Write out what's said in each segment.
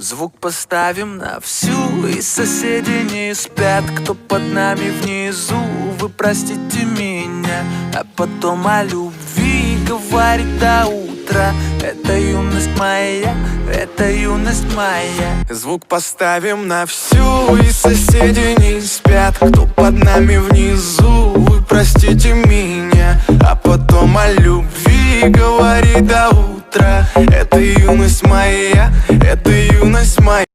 Звук поставим на всю, и соседи не спят. Кто под нами внизу, вы простите меня. А потом о любви говорит до утра. Это юность моя, это юность моя. Звук поставим на всю, и соседи не спят. Кто под нами внизу, вы простите меня. А потом о любви говорит до утра. Это юность моя, это юность моя.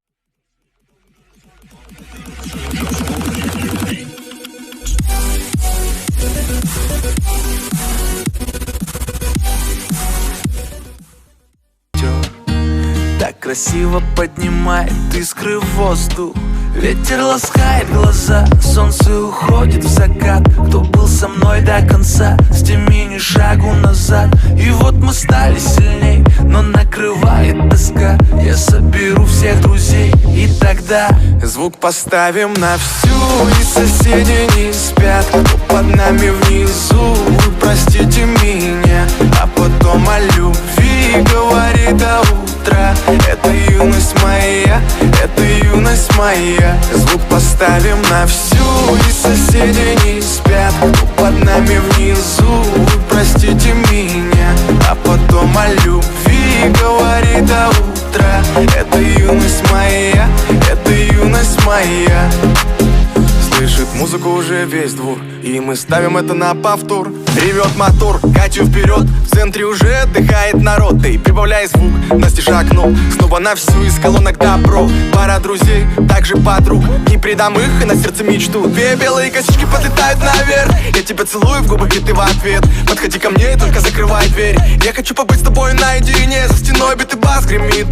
Так красиво поднимает искры в воздух. Ветер ласкает глаза, солнце уходит в закат. Кто был со мной до конца, сними ни шагу назад. И вот мы стали сильней, но накрывает тоска. Я соберу всех друзей, и тогда звук поставим на всю, и соседи не спят. Кто под нами внизу, вы простите меня. А потом о любви говорит до утра. Это юность моя, это юность моя. Звук поставим на всю, и соседи не спят. Кто под нами внизу, вы простите меня. А потом о любви говорит до утра. Это юность моя, это юность моя. Слышит музыку уже весь двор, и мы ставим это на повтор. Ревет мотор, Катю вперед, в центре уже отдыхает народ. Ты прибавляй звук, настежь окно, снова на всю, из колонок добро. Пара друзей, также подруг, не предам их и на сердце мечту. Две белые косички подлетают наверх, я тебя целую в губы, и ты в ответ. Подходи ко мне и только закрывай дверь. Я хочу побыть с тобой наедине, за стеной битый бас гремит.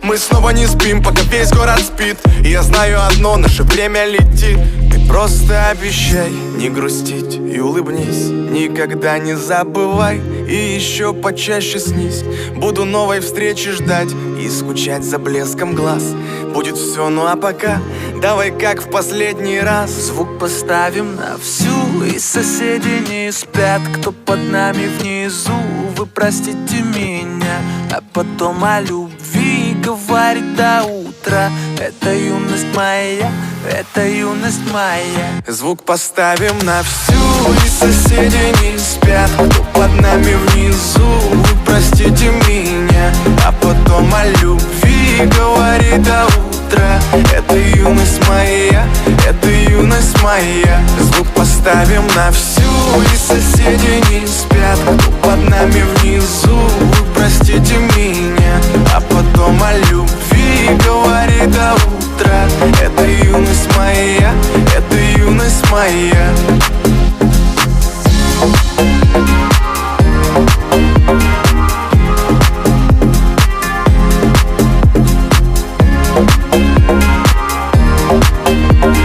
Мы снова не спим, пока весь город спит. И я знаю одно, наше время летит. Ты просто обещай не грустить и улыбнись. Никогда не забывай и еще почаще снись. Буду новой встречи ждать и скучать за блеском глаз. Будет все, ну а пока давай как в последний раз. Звук поставим на всю, и соседи не спят. Кто под нами внизу, вы простите меня. А потом о любви говорит до утра. Это юность моя, это юность моя. Звук поставим на всю, и соседи не спят. Кто под нами внизу, вы простите меня. А потом о любви говорит до утра. Это юность моя, это юность моя. Звук поставим на всю, и соседи не спят. Кто под нами внизу, вы простите меня. А потом о любви говорит до утра. Это юность моя, это юность моя.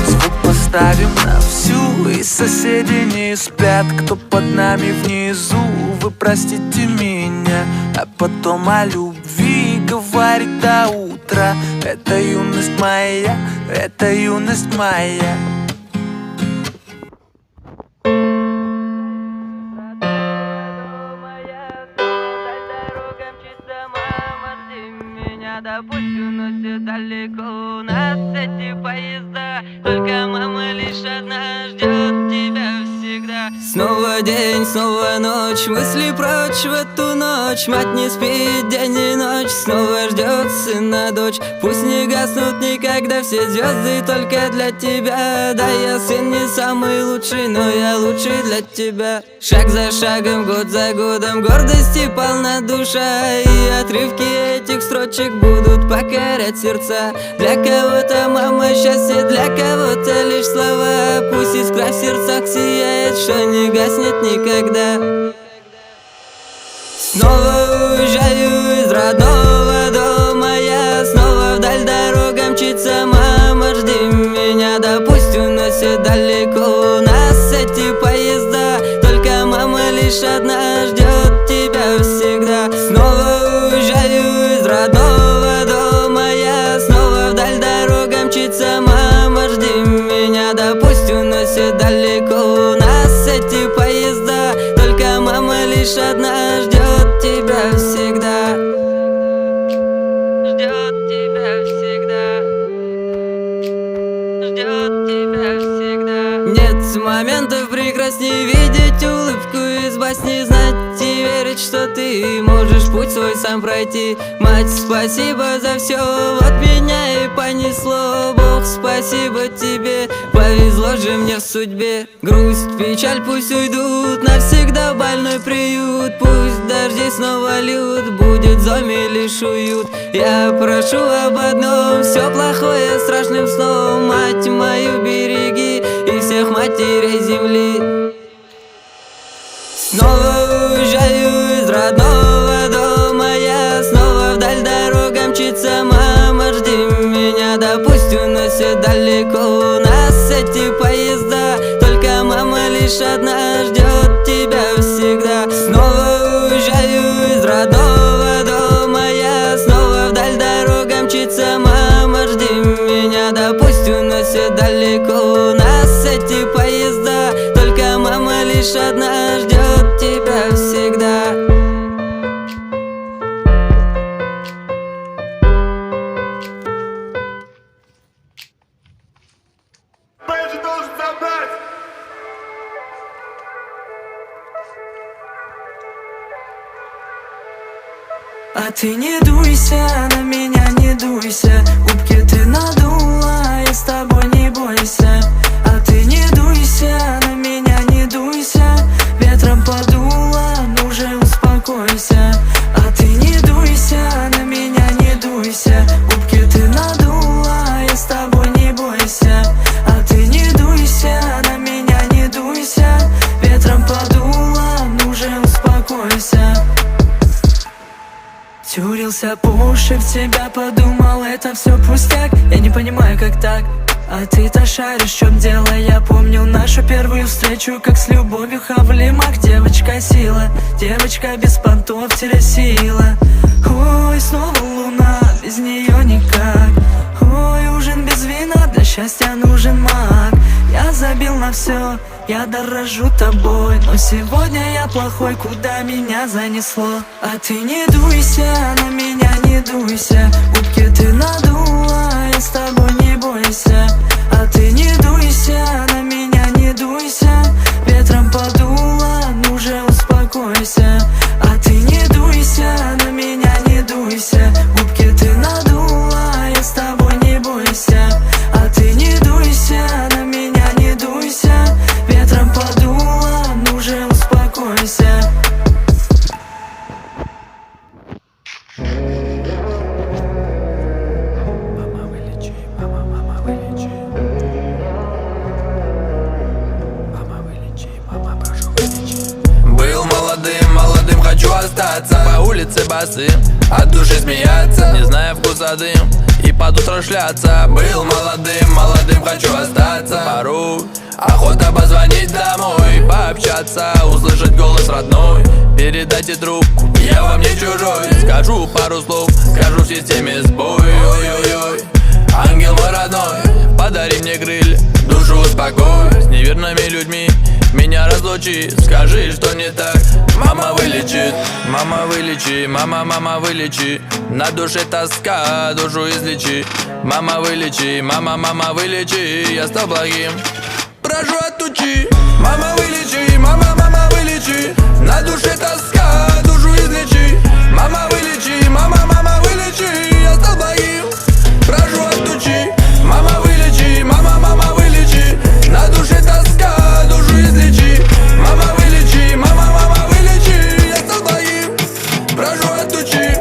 Звук поставим на всю, и соседи не спят. Кто под нами внизу, вы простите меня. А потом о любви говорит до утра. Это юность моя, это юность моя. Да пусть уносит далеко нас эти поезда. Только мама лишь одна ждет тебя всегда. Снова день, снова ночь, мысли прочь в эту ночь. Мать не спит день и ночь, снова ждет сына дочь. Пусть не гаснут никогда все звезды только для тебя. Да, я сын не самый лучший, но я лучший для тебя. Шаг за шагом, год за годом, гордости полна душа. И отрывки этих строчек будут покорять сердца. Для кого-то мама счастье, для кого-то лишь слова. Пусть искра в сердцах сияет, что не гаснет никогда. Снова уезжаю из родного дома я. Снова вдаль дорога мчится, мама, жди меня. Да пусть уносит далеко нас эти поезда. Только мама лишь одна ждет тебя всегда. Снова уезжаю из родного дома я. Снова вдаль дорога мчится, мама, жди меня. Да пусть уносит далеко нас эти поезда. Только мама лишь одна ждет тебя всегда. басни, видеть улыбку из басни, знать и верить, что ты можешь путь свой сам пройти. Мать, спасибо за все, вот меня и понесло. Бог, спасибо тебе, повезло же мне в судьбе. Грусть, печаль пусть уйдут навсегда в больной приют. Пусть дожди снова льют, будет в доме лишь уют. Я прошу об одном, все плохое страшным сном. Мать мою береги и всех матерей земли. Снова уезжаю из родного дома, я снова вдаль дорога мчится. Мама, жди меня, да пусть уносит далеко нас эти поезда. Только мама лишь одна ждет тебя всегда. Снова уезжаю из родного дома, я снова вдаль дорога мчится. Мама, жди меня, да пусть уносит далеко нас эти поезда. Только мама лишь одна ждет тебя всегда. А ты не дуйся, на меня не дуйся. Губки ты надула, я с тобой не бойся. А ты не дуйся, на меня не дуйся. Ветром подуло, ну же успокойся. А ты не дуйся, на меня не дуйся. Губки ты надула, я с тобой не бойся. А ты не дуйся, на меня не дуйся. Ветром подуло, ну же успокойся. Тюрился по уши в тебя, подумал, это все пустяк. Я не понимаю, как так. А ты-то шаришь, в чем дело. Я помню нашу первую встречу, как с любовью хавлимак. Девочка сила, девочка без понтов, сила. Ой, снова луна, без нее никак. Ой, ужин без вина, для счастья нужен маг. Я забил на все, я дорожу тобой. Но сегодня я плохой, куда меня занесло. А ты не дуйся, на меня не дуйся. Губки ты надула, я с тобой не бойся. А ты не дуйся, на меня не дуйся. Ветром подуло, ну же успокойся. А ты не дуйся, на меня не дуйся. Губки ты надула, я с тобой не бойся. А ты не дуйся, на меня не дуйся. Ветром подуло, ну же успокойся. Мама, вылечи, мама, вылечи. Мама, вылечи, мама, прошу, вылечи. Был молодым, хочу остаться. По улице босым, от души смеяться, не зная вкуса дым, и под утро шляться. Был молодым, хочу остаться. Порой охота позвонить домой, пообщаться, услышать голос родной. Передайте трубку, я вам не чужой. Скажу пару слов, скажу в системе сбой. Ой-ой-ой, ангел мой родной, подари мне крылья, душу успокой. С неверными людьми меня разлучи, скажи, что не так. Мама вылечит, мама вылечи, мама вылечи. На душе тоска, душу излечи. Мама вылечи, мама вылечи. Я стал благим, прошу отучи. Мама вылечи, мама вылечи. На душе тоска, душу излечи. Мама вылечи, мама вылечи. Я стал благим, прошу отучи. Мама вылечи, мама вылечи. На душе тоска, душу излечи. Мама вылечи, мама вылечи. Я стал благим, прошу отучи.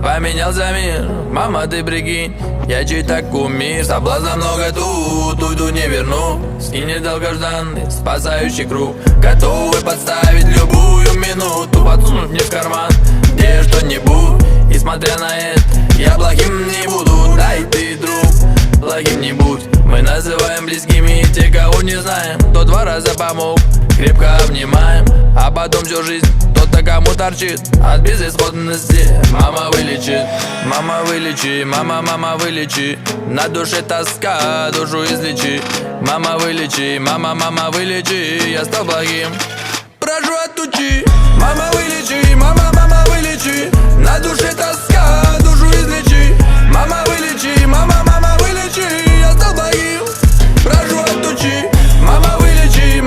Поменялся мир, мама, ты прикинь, я чей-то кумир. Соблазна много тут, уйду не верну. Скинет долгожданный, спасающий круг. Готовы подставить любую минуту, подсунуть мне в карман где что-нибудь. И смотря на это, я плохим не буду. Да и ты, друг, плохим не будь. Мы называем близкими те, кого не знаем. Кто 2 раза помог, крепко обнимаем. А потом всю жизнь кто-то кому торчит от безысходности. Мама вылечит, мама вылечи, мама вылечи. На душе тоска, душу излечи. Мама вылечи, мама вылечи. Я стал благим, прошу отучи. Мама вылечи, мама вылечи. На душе тоска, душу излечи. Мама вылечи, мама вылечи. Я стал благим, прошу отучи. Мама вылечи,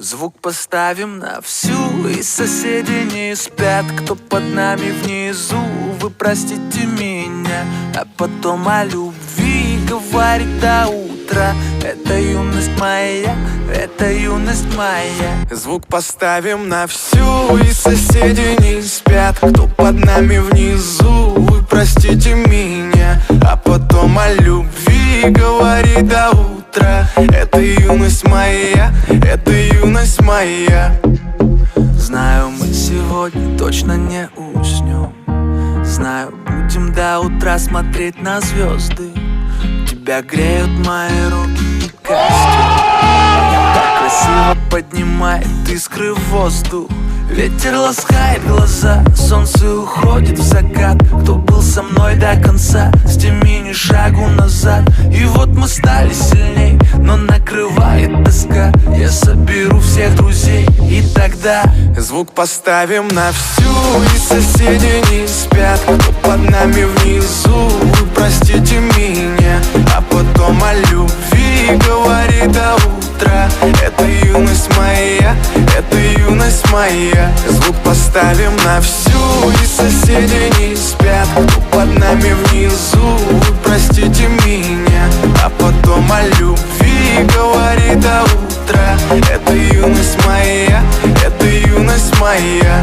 Звук поставим на всю, и соседи не спят. Кто под нами внизу, вы простите меня. А потом о любви говорит до утра. Это юность моя, это юность моя. Звук поставим на всю, и соседи не спят. Кто под нами внизу, вы простите меня. А потом о любви говорит до утра. Это юность моя, это юность моя. Знаю, мы сегодня точно не уснем. Знаю, будем до утра смотреть на звезды. Тебя греют мои руки и костюм. Так красиво поднимает искры в воздух. Ветер ласкает глаза, солнце уходит в закат. Кто был со мной до конца, с теми ни шагу назад. И вот мы стали сильней, но накрывает тоска. Я соберу всех друзей, и тогда звук поставим на всю, и соседи не спят. Кто под нами внизу, вы простите меня. А потом о любви говорит до утра. Это юность моя, это юность моя. Звук поставим на всю, и соседи не спят. Кто под нами внизу, вы простите меня. А потом о любви говорит до утра. Это юность моя, это юность моя.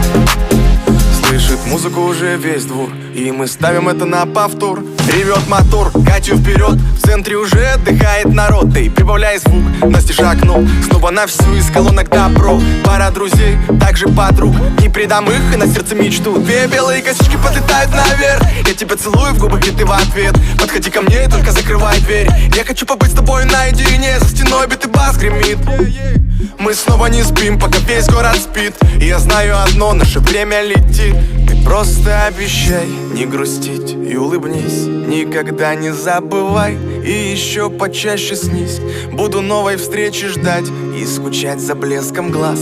Слышит музыку уже весь двор, и мы ставим это на повтор. Ревет мотор, Катю вперед, в центре уже отдыхает народ. Ты прибавляй звук, настежь окно, снова на всю из колонок добро. Пара друзей, также подруг, не предам их и на сердце мечту. Две белые косички подлетают наверх, я тебя целую в губы, и ты в ответ. Подходи ко мне и только закрывай дверь. Я хочу побыть с тобой наедине, за стеной битый бас гремит. Мы снова не спим, пока весь город спит. И я знаю одно, наше время летит. Ты просто обещай не грустить и улыбнись. Никогда не забывай и еще почаще снись. Буду новой встречи ждать и скучать за блеском глаз.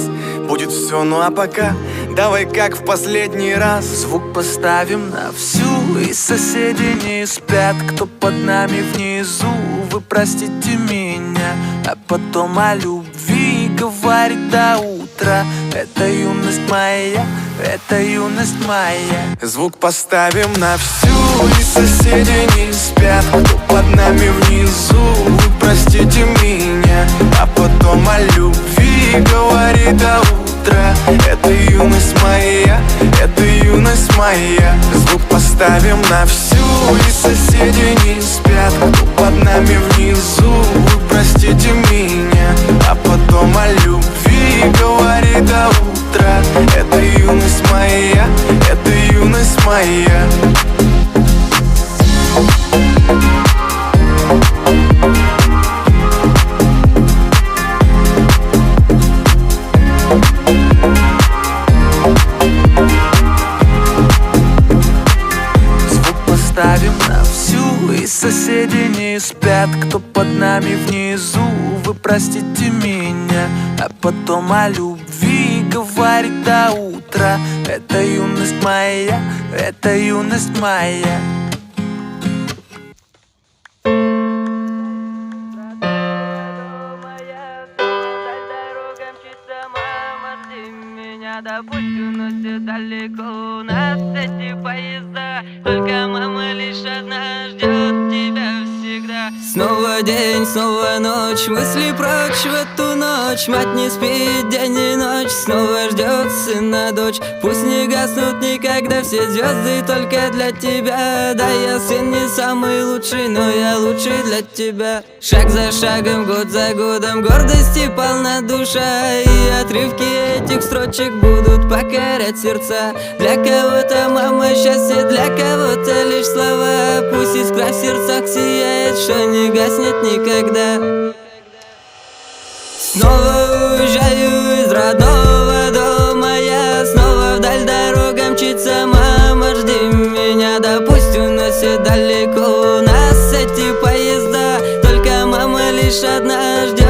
Будет все, ну а пока давай как в последний раз. звук поставим на всю, и соседи не спят. Кто под нами внизу, вы простите меня. А потом о любви говорит до утра. Это юность моя, это юность моя. Звук поставим на всю, и соседи не спят. Кто под нами внизу, вы простите меня. А потом о любви говорит до утра. Это юность моя, это юность моя. Звук поставим на всю, и соседи не спят. Кто под нами внизу, вы простите меня. А потом о любви говорит до утра. Это юность моя, это юность моя. Звук поставим на всю, и соседи не спят. Кто под нами внизу, вы простите меня. А потом о любви говорит до утра. Это юность моя, это юность моя. Пусть уносит далеко у нас эти поезда. Только мама лишь одна ждет тебя всегда. Снова день, снова ночь, мысли прочь в эту ночь. Мать не спит день и ночь, снова ждет сына дочь. Пусть не гаснут никогда все звезды только для тебя. Да, я сын не самый лучший, но я лучший для тебя. Шаг за шагом, год за годом, гордости полна душа. И отрывки этих строчек будут покорять сердца. Для кого-то мама счастье, для кого-то лишь слова. Пусть искра в сердцах сияет, что не гаснет никогда. Снова уезжаю из родного дома я. Снова вдаль дорога мчится, мама, жди меня. Да пусть уносит далеко у нас эти поезда. Только мама лишь одна ждет